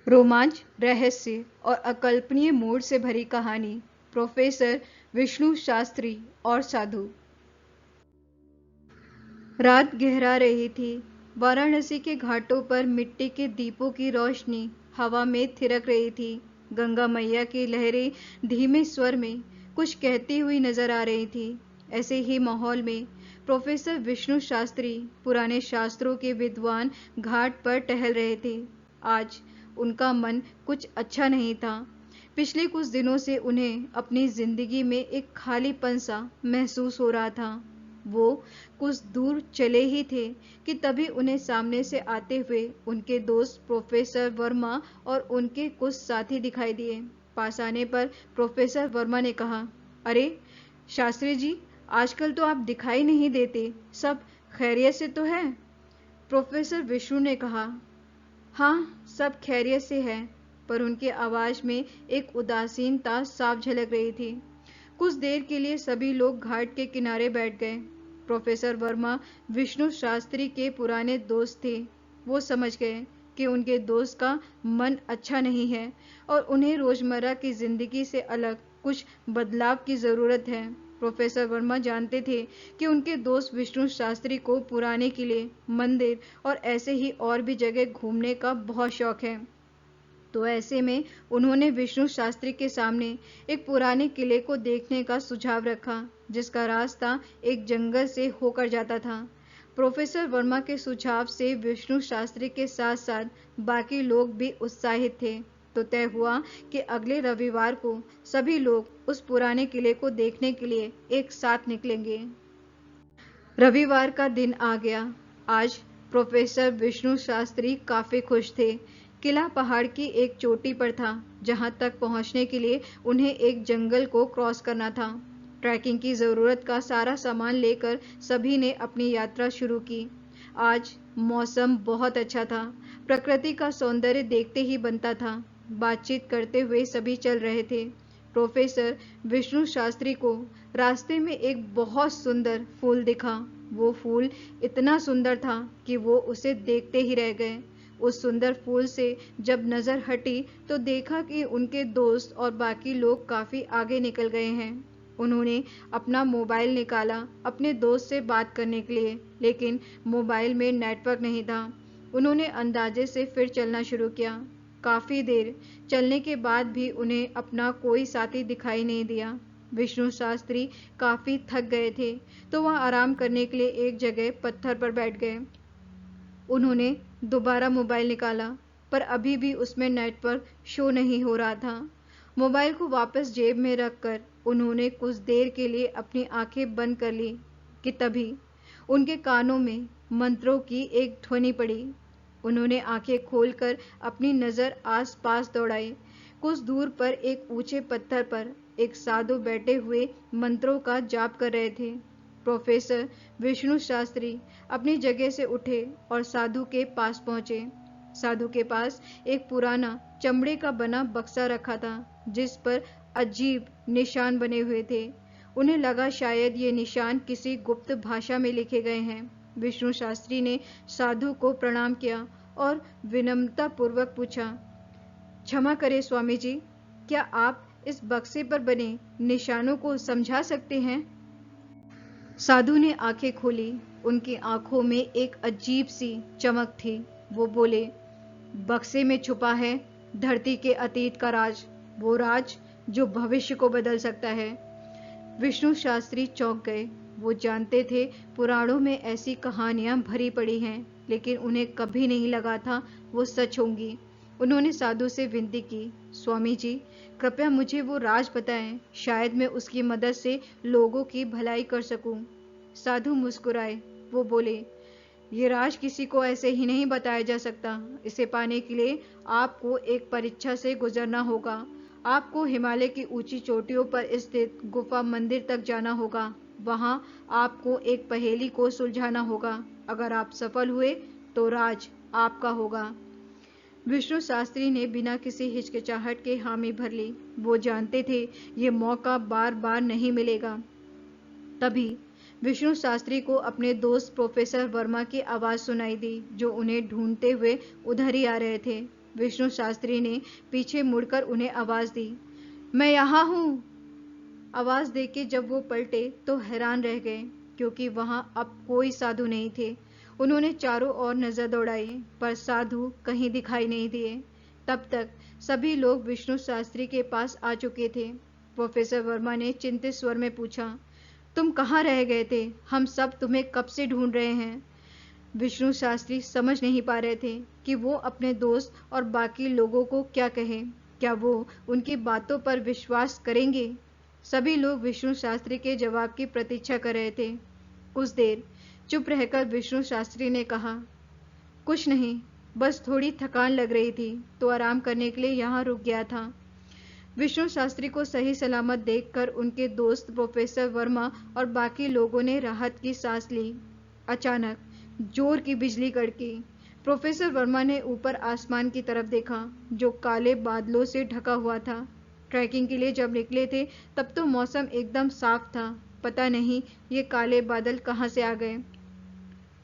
रोमांच, रहस्य और अकल्पनीय मोड़ से भरी कहानी। प्रोफेसर विष्णु शास्त्री और साधु। रात गहरा रही थी। वाराणसी के घाटों पर मिट्टी के दीपों की रोशनी हवा में थिरक रही थी। गंगा मैया की लहरें धीमे स्वर में कुछ कहती हुई नजर आ रही थी। ऐसे ही माहौल में प्रोफेसर विष्णु शास्त्री, पुराने शास्त्रों के विद्वान, घाट पर टहल रहे थे। आज उनका मन कुछ अच्छा नहीं था। पिछले कुछ दिनों से उन्हें अपनी जिंदगी में एक खालीपन सा महसूस हो रहा था। वो कुछ दूर चले ही थे कि तभी उन्हें सामने से आते हुए उनके दोस्त प्रोफेसर वर्मा और उनके कुछ साथी दिखाई दिए। पास आने पर प्रोफेसर वर्मा ने कहा, अरे शास्त्री जी, आजकल तो आप दिखाई नहीं देते, सब खैरियत से तो है? प्रोफेसर विष्णु ने कहा, हाँ, सब खैरियत से है, पर उनकी आवाज में एक उदासीनता साफ झलक रही थी। कुछ देर के लिए सभी लोग घाट के किनारे बैठ गए। प्रोफेसर वर्मा विष्णु शास्त्री के पुराने दोस्त थे। वो समझ गए कि उनके दोस्त का मन अच्छा नहीं है और उन्हें रोजमर्रा की जिंदगी से अलग कुछ बदलाव की जरूरत है। प्रोफेसर वर्मा जानते थे कि उनके दोस्त विष्णु शास्त्री को पुराने किले, मंदिर और ऐसे ही और भी जगह घूमने का बहुत शौक है। तो ऐसे में उन्होंने विष्णु शास्त्री के सामने एक पुराने किले को देखने का सुझाव रखा, जिसका रास्ता एक जंगल से होकर जाता था। प्रोफेसर वर्मा के सुझाव से विष्णु शास्त्री के साथ साथ बाकी लोग भी उत्साहित थे। तो तय हुआ कि अगले रविवार को सभी लोग उस पुराने किले को देखने के लिए एक साथ निकलेंगे। रविवार का दिन आ गया। आज प्रोफेसर विष्णु शास्त्री काफी खुश थे। किला पहाड़ की एक चोटी पर था, जहां तक पहुंचने के लिए उन्हें एक जंगल को क्रॉस करना था। ट्रैकिंग की जरूरत का सारा सामान लेकर सभी ने अपनी यात्रा शुरू की। आज मौसम बहुत अच्छा था। प्रकृति का सौंदर्य देखते ही बनता था। बातचीत करते हुए सभी चल रहे थे। प्रोफेसर विष्णु शास्त्री को रास्ते में एक बहुत सुंदर फूल दिखा। वो फूल इतना सुंदर था कि वो उसे देखते ही रह गए। उस सुंदर फूल से जब नजर हटी तो देखा कि उनके दोस्त और बाकी लोग काफी आगे निकल गए हैं। उन्होंने अपना मोबाइल निकाला अपने दोस्त से बात करने के लिए, लेकिन मोबाइल में नेटवर्क नहीं था। उन्होंने अंदाजे से फिर चलना शुरू किया। काफी देर चलने के बाद भी उन्हें अपना कोई साथी दिखाई नहीं दिया। विष्णु शास्त्री काफी थक गए थे, तो वह आराम करने के लिए एक जगह पत्थर पर बैठ गए। उन्होंने दोबारा मोबाइल निकाला, पर अभी भी उसमें नेटवर्क शो नहीं हो रहा था। मोबाइल को वापस जेब में रखकर उन्होंने कुछ देर के लिए अपनी आंखें बंद कर ली कि तभी उनके कानों में मंत्रों की एक ध्वनि पड़ी। उन्होंने आंखें खोलकर अपनी नजर आस-पास दौड़ाई। कुछ दूर पर एक ऊंचे पत्थर पर एक साधु बैठे हुए मंत्रों का जाप कर रहे थे। प्रोफेसर विष्णु शास्त्री अपनी जगह से उठे और साधु के पास पहुंचे। साधु के पास एक पुराना चमड़े का बना बक्सा रखा था, जिस पर अजीब निशान बने हुए थे। उन्हें लगा शायद ये निशान किसी गुप्त भाषा में लिखे गए हैं। विष्णु शास्त्री ने साधु को प्रणाम किया और विनम्रता पूर्वक पूछा, क्षमा करें स्वामी जी, क्या आप इस बक्से पर बने निशानों को समझा सकते हैं? साधु ने आंखें खोली। उनकी आंखों में एक अजीब सी चमक थी। वो बोले, बक्से में छुपा है धरती के अतीत का राज, वो राज जो भविष्य को बदल सकता है। विष्णु शास्त्री चौंक गए। वो जानते थे पुराणों में ऐसी कहानियां भरी पड़ी हैं, लेकिन उन्हें कभी नहीं लगा था वो सच होंगी। उन्होंने साधु से विनती की, स्वामी जी, कृपया मुझे वो राज बताएं, शायद मैं उसकी मदद से लोगों की भलाई कर सकूं। साधु मुस्कुराए। वो बोले, ये राज किसी को ऐसे ही नहीं बताया जा सकता। इसे पाने के लिए आपको एक परीक्षा से गुजरना होगा। आपको हिमालय की ऊंची चोटियों पर स्थित गुफा मंदिर तक जाना होगा। वहां आपको एक पहेली को सुलझाना होगा। अगर आप सफल हुए तो राज आपका होगा। विष्णु शास्त्री ने बिना किसी हिचकिचाहट के हामी भर ली। वो जानते थे ये मौका बार बार नहीं मिलेगा। तभी विष्णु शास्त्री को अपने दोस्त प्रोफेसर वर्मा की आवाज सुनाई दी, जो उन्हें ढूंढते हुए उधर ही आ रहे थे। विष्णु शास्त्री ने पीछे मुड़कर उन्हें आवाज दी, मैं यहाँ हूँ। आवाज देके जब वो पलटे तो हैरान रह गए, क्योंकि वहां अब कोई साधु नहीं थे। उन्होंने चारों ओर नजर दौड़ाई, पर साधु कहीं दिखाई नहीं दिए। तब तक सभी लोग विष्णु शास्त्री के पास आ चुके थे। प्रोफेसर वर्मा ने चिंतित स्वर में पूछा, तुम कहाँ रह गए थे? हम सब तुम्हें कब से ढूंढ रहे हैं। विष्णु शास्त्री समझ नहीं पा रहे थे कि वो अपने दोस्त और बाकी लोगों को क्या कहें। क्या वो उनकी बातों पर विश्वास करेंगे? सभी लोग विष्णु शास्त्री के जवाब की प्रतीक्षा कर रहे थे। कुछ देर चुप रहकर विष्णु शास्त्री ने कहा, कुछ नहीं, बस थोड़ी थकान लग रही थी तो आराम करने के लिए यहाँ रुक गया था। विष्णु शास्त्री को सही सलामत देखकर उनके दोस्त प्रोफेसर वर्मा और बाकी लोगों ने राहत की सांस ली। अचानक जोर की बिजली कड़की। प्रोफेसर वर्मा ने ऊपर आसमान की तरफ देखा, जो काले बादलों से ढका हुआ था। ट्रैकिंग के लिए जब निकले थे तब तो मौसम एकदम साफ था। पता नहीं ये काले बादल कहाँ से आ गए।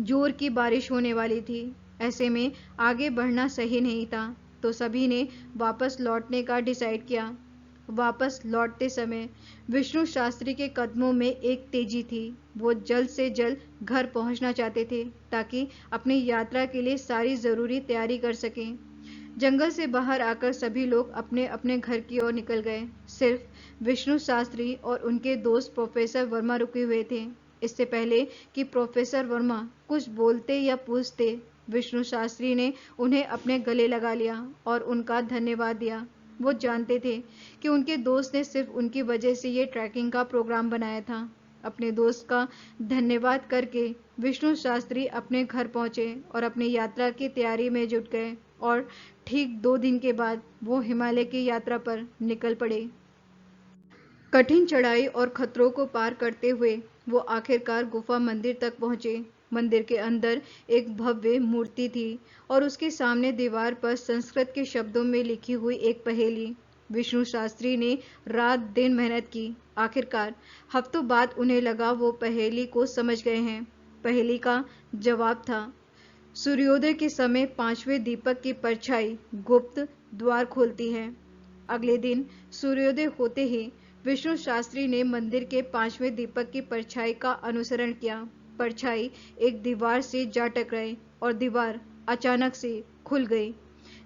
जोर की बारिश होने वाली थी। ऐसे में आगे बढ़ना सही नहीं था, तो सभी ने वापस लौटने का डिसाइड किया। वापस लौटते समय विष्णु शास्त्री के कदमों में एक तेजी थी। वो जल्द से जल्द घर पहुंचना चाहते थे, ताकि अपनी यात्रा के लिए सारी जरूरी तैयारी कर सकें। जंगल से बाहर आकर सभी लोग अपने अपने घर की ओर निकल गए। सिर्फ विष्णु शास्त्री और उनके दोस्त प्रोफेसर वर्मा रुके हुए थे। इससे पहले कि प्रोफेसर वर्मा कुछ बोलते या पूछते, विष्णु शास्त्री ने उन्हें अपने गले लगा लिया और उनका धन्यवाद दिया। वो जानते थे कि उनके दोस्त ने सिर्फ उनकी वजह से ये ट्रैकिंग का प्रोग्राम बनाया था। अपने दोस्त का धन्यवाद करके विष्णु शास्त्री अपने घर पहुंचे और अपनी यात्रा की तैयारी में जुट गए, और ठीक 2 दिन के बाद वो हिमालय की यात्रा पर निकल पड़े। कठिन चढ़ाई और खतरों को पार करते हुए वो आखिरकार गुफा मंदिर तक पहुंचे। मंदिर के अंदर एक भव्य मूर्ति थी और उसके सामने दीवार पर संस्कृत के शब्दों में लिखी हुई एक पहेली। विष्णु शास्त्री ने रात दिन मेहनत की। आखिरकार हफ्तों बाद उन्हें लगा वो पहेली को समझ गए हैं। पहेली का जवाब था, सूर्योदय के समय 5वें दीपक की परछाई गुप्त द्वार खोलती है। अगले दिन सूर्योदय होते ही विष्णु शास्त्री ने मंदिर के 5वें दीपक की परछाई का अनुसरण किया। परछाई एक दीवार से जा टकराई और दीवार अचानक से खुल गई।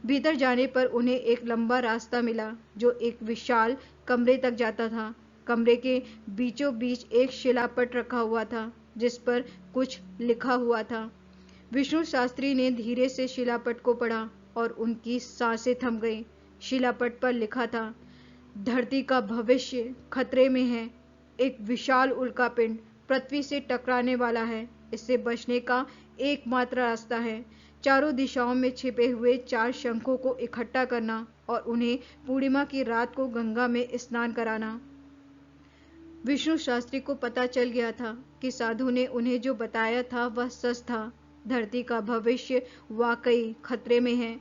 भीतर जाने पर उन्हें एक लंबा रास्ता मिला, जो एक विशाल कमरे तक जाता था। कमरे के बीचों बीच एक शिलापट रखा हुआ था, जिस पर कुछ लिखा हुआ था। विष्णु शास्त्री ने धीरे से शिलापट को पढ़ा और उनकी सांसें थम गईं। शिलापट पर लिखा था, धरती का भविष्य खतरे में है। एक विशाल उल्कापिंड पृथ्वी से टकराने वाला है। इससे बचने का एकमात्र रास्ता है चारों दिशाओं में छिपे हुए 4 शंखों को इकट्ठा करना और उन्हें पूर्णिमा की रात को गंगा में स्नान कराना। विष्णु शास्त्री को पता चल गया था कि साधु ने उन्हें जो बताया था वह सच था। धरती का भविष्य वाकई खतरे में है।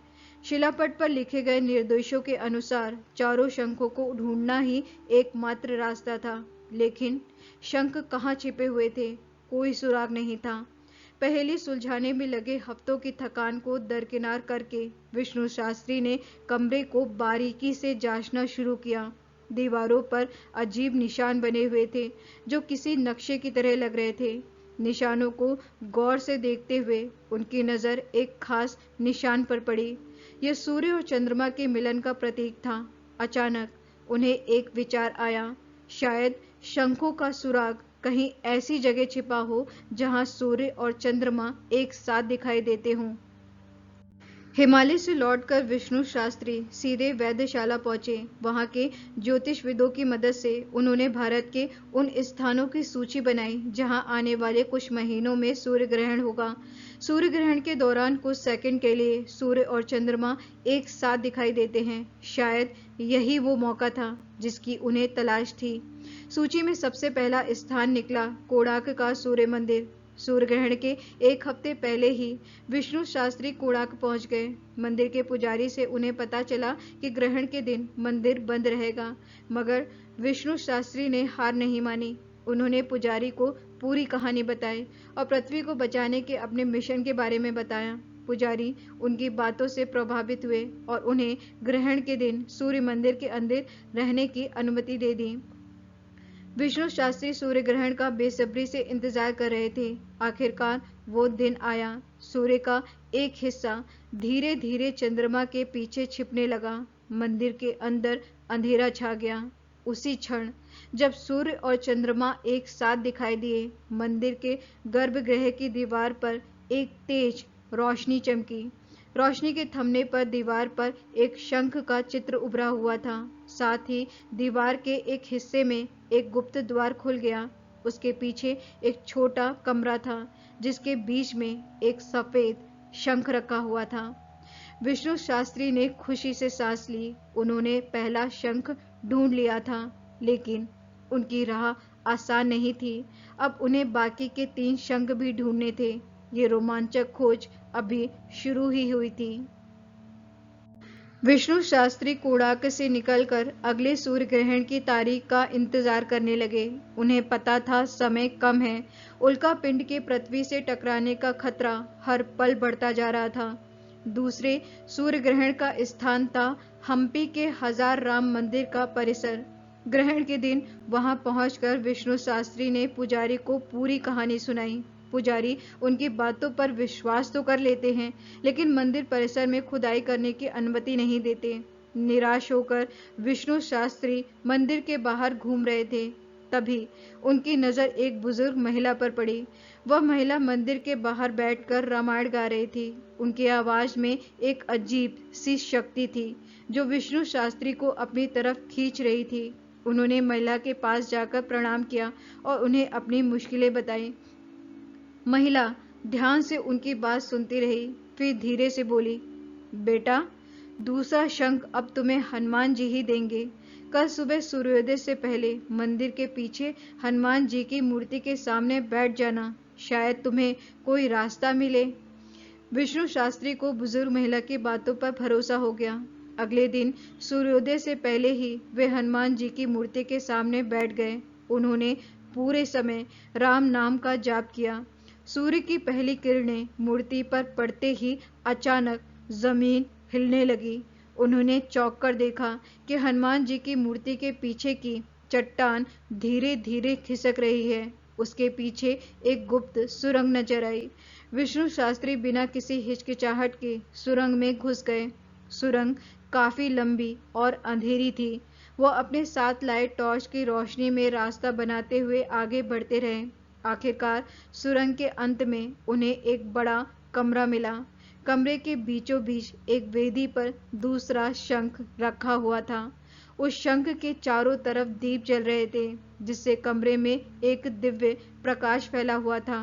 शिलापट पर लिखे गए निर्देशों के अनुसार चारों शंखों को ढूंढना ही एकमात्र रास्ता था। लेकिन शंख कहाँ छिपे हुए थे? कोई सुराग नहीं था। पहेली सुलझाने में लगे हफ्तों की थकान को दरकिनार करके विष्णु शास्त्री ने कमरे को बारीकी से जांचना शुरू किया। दीवारों पर अजीब निशान बने हुए थे, जो किसी नक्शे की तरह लग रहे थे। निशानों को गौर से देखते हुए उनकी नजर एक खास निशान पर पड़ी। यह सूर्य और चंद्रमा के मिलन का प्रतीक था। अचानक उन्हें एक विचार आया, शायद शंखों का सुराग कहीं ऐसी जगह छिपा हो जहां सूर्य और चंद्रमा एक साथ दिखाई देते हों। हिमालय से लौटकर विष्णु शास्त्री सीधे वैद्यशाला पहुंचे। वहां के ज्योतिषविदों की मदद से उन्होंने भारत के उन स्थानों की सूची बनाई जहां आने वाले कुछ महीनों में सूर्य ग्रहण होगा। सूर्य ग्रहण के दौरान कुछ सेकंड के लिए सूर्य और चंद्रमा एक साथ दिखाई देते हैं। शायद यही वो मौका था जिसकी उन्हें तलाश थी। सूची में सबसे पहला स्थान निकला कोणार्क का सूर्य मंदिर। सूर्य ग्रहण के 1 हफ्ते पहले ही विष्णु शास्त्री कोणार्क पहुंच गए। मंदिर के पुजारी से उन्हें पता चला कि ग्रहण के दिन मंदिर बंद रहेगा, मगर विष्णु शास्त्री ने हार नहीं मानी। उन्होंने पुजारी को पूरी कहानी बताई और पृथ्वी को बचाने के अपने मिशन के बारे में बताया। पुजारी उनकी बातों से प्रभावित हुए और उन्हें ग्रहण के दिन सूर्य मंदिर के अंदर रहने की अनुमति दे दी। विष्णु शास्त्री सूर्य ग्रहण का बेसब्री से इंतजार कर रहे थे। आखिरकार वो दिन आया। सूर्य का एक हिस्सा धीरे धीरे चंद्रमा के पीछे छिपने लगा। मंदिर के अंदर अंधेरा छा गया। उसी क्षण जब सूर्य और चंद्रमा एक साथ दिखाई दिए, मंदिर के गर्भगृह की दीवार पर एक तेज रोशनी चमकी। रोशनी के थमने पर दीवार पर एक शंख का चित्र उभरा हुआ था। साथ ही दीवार के एक हिस्से में एक गुप्त द्वार खुल गया। उसके पीछे एक छोटा कमरा था जिसके बीच में एक सफेद शंख रखा हुआ था। विष्णु शास्त्री ने खुशी से सांस ली। उन्होंने पहला शंख ढूंढ लिया था, लेकिन उनकी राह आसान नहीं थी। अब उन्हें बाकी के 3 शंख भी ढूंढने थे। ये रोमांचक खोज अभी शुरू ही हुई थी। विष्णु शास्त्री कोणार्क से निकलकर अगले सूर्य ग्रहण की तारीख का इंतजार करने लगे। उन्हें पता था समय कम है। उल्का पिंड के पृथ्वी से टकराने का खतरा हर पल बढ़ता जा रहा था। दूसरे सूर्य ग्रहण का स्थान था हम्पी के हजार राम मंदिर का परिसर। ग्रहण के दिन वहां पहुंचकर विष्णु शास्त्री ने पुजारी को पूरी कहानी सुनाई। पुजारी उनकी बातों पर विश्वास तो कर लेते हैं, लेकिन मंदिर परिसर में खुदाई करने की अनुमति नहीं देते। निराश होकर विष्णु शास्त्री मंदिर के बाहर घूम रहे थे। तभी उनकी नजर एक बुजुर्ग महिला पर पड़ी। वह महिला मंदिर के बाहर बैठकर रामायण गा रही थी। उनकी आवाज में एक अजीब सी शक्ति थी जो विष्णु शास्त्री को अपनी तरफ खींच रही थी। उन्होंने महिला के पास जाकर प्रणाम किया और उन्हें अपनी मुश्किलें बताई। महिला ध्यान से उनकी बात सुनती रही, फिर धीरे से बोली, बेटा, दूसरा शंख अब तुम्हें हनुमान जी ही देंगे। कल सुबह सूर्योदय से पहले मंदिर के पीछे हनुमान जी की मूर्ति के सामने बैठ जाना, शायद तुम्हें कोई रास्ता मिले। विष्णु शास्त्री को बुजुर्ग महिला की बातों पर भरोसा हो गया। अगले दिन सूर्योदय से पहले ही वे हनुमान जी की मूर्ति के सामने बैठ गए। उन्होंने पूरे समय राम नाम का जाप किया। सूर्य की पहली किरणें मूर्ति पर पड़ते ही अचानक जमीन हिलने लगी। उन्होंने चौंक कर देखा कि हनुमान जी की मूर्ति के पीछे की चट्टान धीरे धीरे खिसक रही है। उसके पीछे एक गुप्त सुरंग नजर आई। विष्णु शास्त्री बिना किसी हिचकिचाहट के सुरंग में घुस गए। सुरंग काफी लंबी और अंधेरी थी। वो अपने साथ लाए टॉर्च की रोशनी में रास्ता बनाते हुए आगे बढ़ते रहे। आखिरकार सुरंग के अंत में उन्हें एक बड़ा कमरा मिला। कमरे के बीचों बीच एक वेदी पर दूसरा शंख रखा हुआ था। उस शंख के चारों तरफ दीप जल रहे थे, जिससे कमरे में एक दिव्य प्रकाश फैला हुआ था।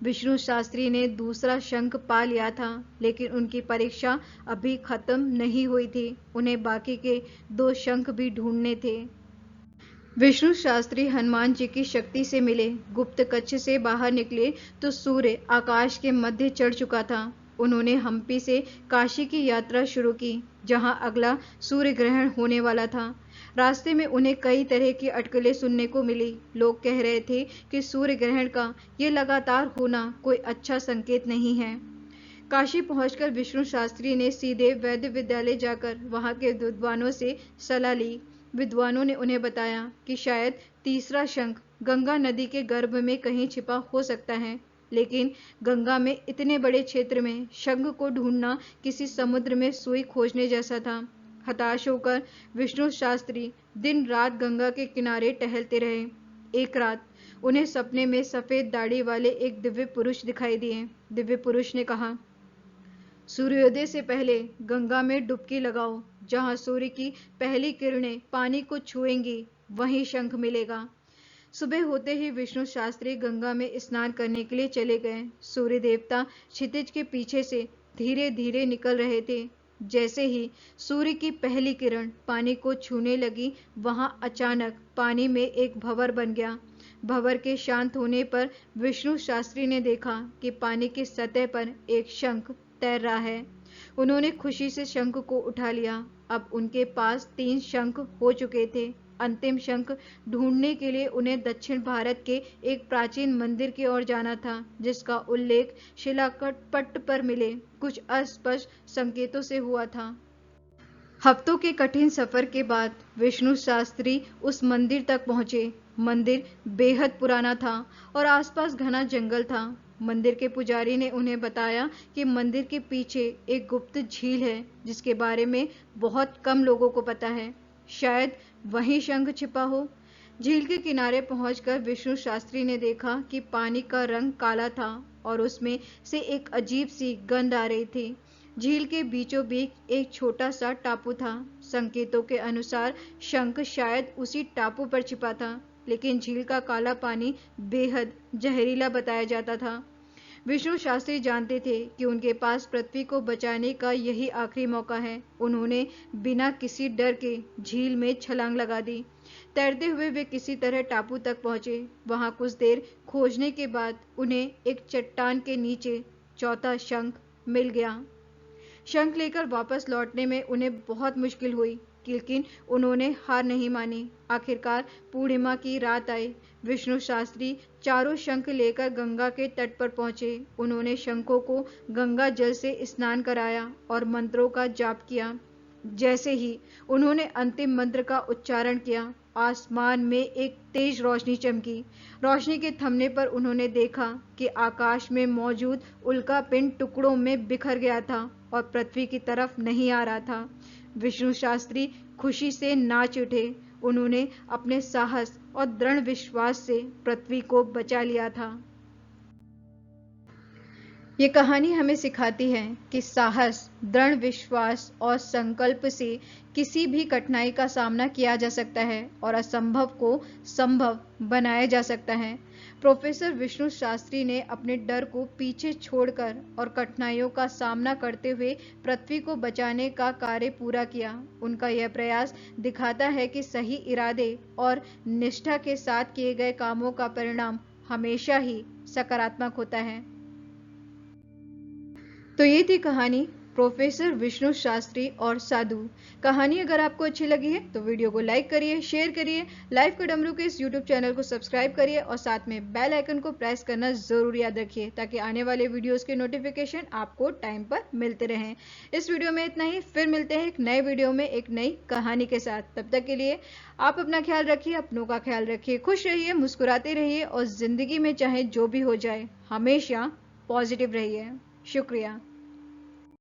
विष्णु शास्त्री ने दूसरा शंख पा लिया था, लेकिन उनकी परीक्षा अभी खत्म नहीं हुई थी। उन्हें बाकी के 2 शंख भी ढूंढने थे। विष्णु शास्त्री हनुमान जी की शक्ति से मिले। गुप्त कक्ष से बाहर निकले तो सूर्य आकाश के मध्य चढ़ चुका था। उन्होंने हम्पी से काशी की यात्रा शुरू की, जहां अगला सूर्य ग्रहण होने वाला था। रास्ते में उन्हें कई तरह की अटकलें सुनने को मिली। लोग कह रहे थे कि सूर्य ग्रहण का ये लगातार होना कोई अच्छा संकेत नहीं है। काशी पहुंचकर विष्णु शास्त्री ने सीधे वैद्य विद्यालय जाकर वहां के विद्वानों से सलाह ली। विद्वानों ने उन्हें बताया कि शायद तीसरा शंख गंगा नदी के गर्भ में कहीं छिपा हो सकता है, लेकिन गंगा में इतने बड़े क्षेत्र में शंख को ढूंढना किसी समुद्र में सुई खोजने जैसा था। हताश होकर विष्णु शास्त्री दिन रात गंगा के किनारे टहलते रहे। एक रात उन्हें सपने में सफेद दाढ़ी वाले एक दिव्य पुरुष दिखाई दिए। दिव्य पुरुष ने कहा, सूर्योदय से पहले गंगा में डुबकी लगाओ। जहां सूर्य की पहली किरणें पानी को छुएंगी, वहीं शंख मिलेगा। सुबह होते ही विष्णु शास्त्री गंगा में स्नान करने के लिए चले गए। सूर्य देवता क्षितिज के पीछे से धीरे धीरे निकल रहे थे। जैसे ही सूर्य की पहली किरण पानी को छूने लगी, वहां अचानक पानी में एक भंवर बन गया। भंवर के शांत होने पर विष्णु शास्त्री ने देखा कि पानी की सतह पर एक शंख तैर रहा है। उन्होंने खुशी से शंख को उठा लिया। अब उनके पास 3 शंख हो चुके थे। अंतिम शंख ढूंढने के लिए उन्हें दक्षिण भारत के एक प्राचीन मंदिर की ओर जाना था, जिसका उल्लेख शिलापट पर मिले कुछ अस्पष्ट संकेतों से हुआ था। हफ्तों के कठिन सफर के बाद विष्णु शास्त्री उस मंदिर तक पहुंचे। मंदिर बेहद पुराना था और आसपास घना जंगल था। मंदिर के पुजारी ने उन्हें बताया कि मंदिर के पीछे एक गुप्त झील है, जिसके बारे में बहुत कम लोगों को पता है। शायद वहीं शंख छिपा हो। झील के किनारे पहुंचकर विष्णु शास्त्री ने देखा कि पानी का रंग काला था और उसमें से एक अजीब सी गंध आ रही थी। झील के बीचों बीच एक छोटा सा टापू था। संकेतों के अनुसार शंख शायद उसी टापू पर छिपा था, लेकिन झील का काला पानी बेहद जहरीला बताया जाता था। विष्णु शास्त्री जानते थे कि उनके पास पृथ्वी को बचाने का यही आखिरी मौका है। उन्होंने बिना किसी डर के झील में छलांग लगा दी। तैरते हुए वे किसी तरह टापू तक पहुंचे। वहां कुछ देर खोजने के बाद उन्हें एक चट्टान के नीचे चौथा शंख मिल गया। शंख लेकर वापस लौटने में उन्हें बहुत मुश्किल हुई, लेकिन उन्होंने हार नहीं मानी। आखिरकार पूर्णिमा की रात आई। विष्णु शास्त्री चारों शंख लेकर गंगा के तट पर पहुंचे। उन्होंने शंखों को गंगा जल से स्नान कराया और मंत्रों का जाप किया। जैसे ही उन्होंने अंतिम मंत्र का उच्चारण किया, आसमान में एक तेज रोशनी चमकी। रोशनी के थमने पर उन्होंने देखा कि आकाश में मौजूद उल्का पिंड टुकड़ों में बिखर गया था और पृथ्वी की तरफ नहीं आ रहा था। विष्णु शास्त्री खुशी से नाच उठे। उन्होंने अपने साहस और दृढ़ विश्वास से पृथ्वी को बचा लिया था। ये कहानी हमें सिखाती है कि साहस, दृढ़ विश्वास और संकल्प से किसी भी कठिनाई का सामना किया जा सकता है और असंभव को संभव बनाया जा सकता है। प्रोफेसर विष्णु शास्त्री ने अपने डर को पीछे छोड़कर और कठिनाइयों का सामना करते हुए पृथ्वी को बचाने का कार्य पूरा किया। उनका यह प्रयास दिखाता है कि सही इरादे और निष्ठा के साथ किए गए कामों का परिणाम हमेशा ही सकारात्मक होता है। तो ये थी कहानी प्रोफेसर विष्णु शास्त्री और साधु। कहानी अगर आपको अच्छी लगी है तो वीडियो को लाइक करिए, शेयर करिए, लाइव का डमरू के इस यूट्यूब चैनल को सब्सक्राइब करिए और साथ में बेल आइकन को प्रेस करना जरूर याद रखिए, ताकि आने वाले वीडियोस के नोटिफिकेशन आपको टाइम पर मिलते रहें। इस वीडियो में इतना ही, फिर मिलते हैं एक नए वीडियो में एक नई कहानी के साथ। तब तक के लिए आप अपना ख्याल रखिए, अपनों का ख्याल रखिए, खुश रहिए, मुस्कुराते रहिए और जिंदगी में चाहे जो भी हो जाए हमेशा पॉजिटिव रहिए। शुक्रिया।